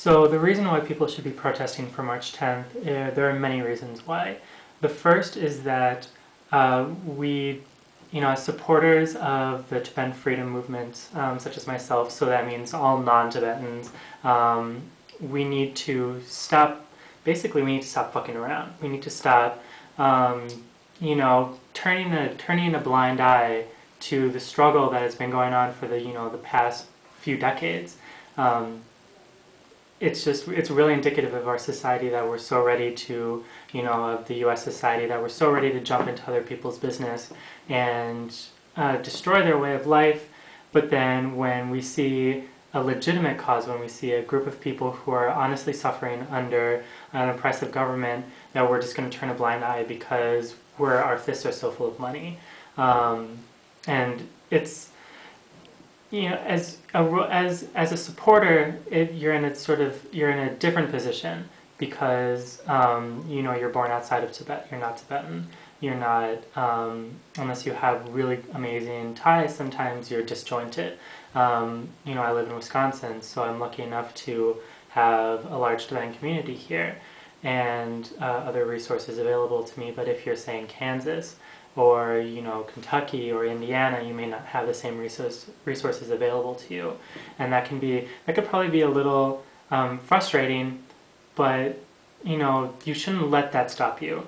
So the reason why people should be protesting for March 10th, there are many reasons why. The first is that we, as supporters of the Tibetan freedom movement, such as myself, so that means all non-Tibetans, we need to stop, basically we need to stop fucking around. We need to stop, turning a blind eye to the struggle that has been going on for the past few decades. It's really indicative of our society that we're so ready to, of the U.S. society, that we're so ready to jump into other people's business and destroy their way of life. But then when we see a legitimate cause, when we see a group of people who are honestly suffering under an oppressive government, that we're just going to turn a blind eye because our fists are so full of money. And it's, as a supporter, you're in a different position because you're born outside of Tibet. You're not Tibetan. You're not unless you have really amazing ties. Sometimes you're disjointed. I live in Wisconsin, so I'm lucky enough to have a large Tibetan community here and other resources available to me. But if you're saying Kansas, or Kentucky or Indiana, you may not have the same resources available to you, and that could probably be a little frustrating, but you shouldn't let that stop you.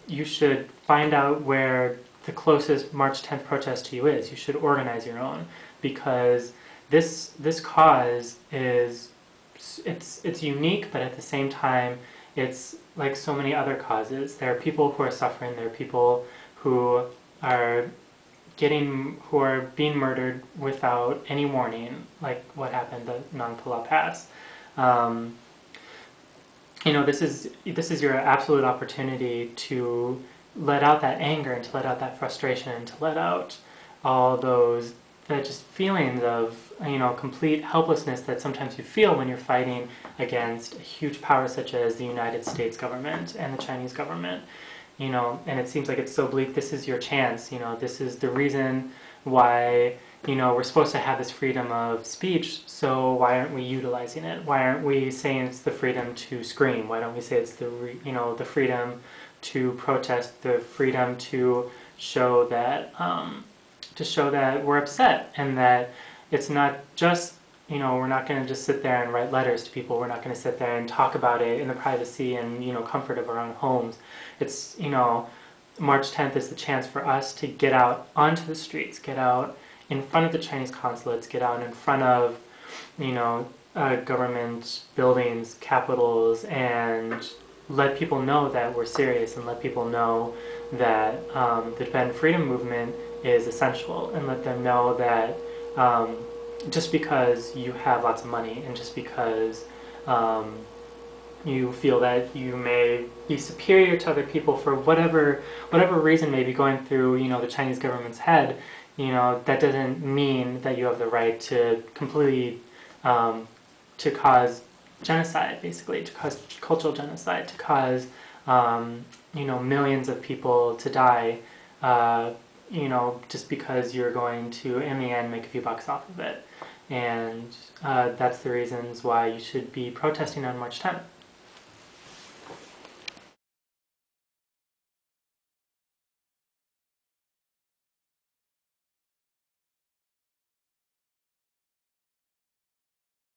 You should find out where the closest March 10th protest to you is. You should organize your own, because this cause it's unique, but at the same time it's like so many other causes. There are people who are suffering. There are people who are being murdered without any warning, like what happened at Nangpula Pass. This is your absolute opportunity to let out that anger and to let out that frustration and to let out all those just feelings of complete helplessness that sometimes you feel when you're fighting against a huge power such as the United States government and the Chinese government. And it seems like it's so bleak. This is your chance. This is the reason why we're supposed to have this freedom of speech. So why aren't we utilizing it? Why aren't we saying it's the freedom to scream? Why don't we say it's the freedom to protest, the freedom to show that we're upset, and that it's not just, we're not going to just sit there and write letters to people. We're not going to sit there and talk about it in the privacy and, comfort of our own homes. It's, March 10th is the chance for us to get out onto the streets, get out in front of the Chinese consulates, get out in front of, government buildings, capitals, and let people know that we're serious, and let people know that the Tibetan freedom movement is essential, and let them know that just because you have lots of money, and just because you feel that you may be superior to other people for whatever reason may be going through the Chinese government's head, that doesn't mean that you have the right to completely to cause genocide, basically, to cause cultural genocide, to cause millions of people to die, just because you're going to, in the end, make a few bucks off of it. And that's the reasons why you should be protesting on March 10th.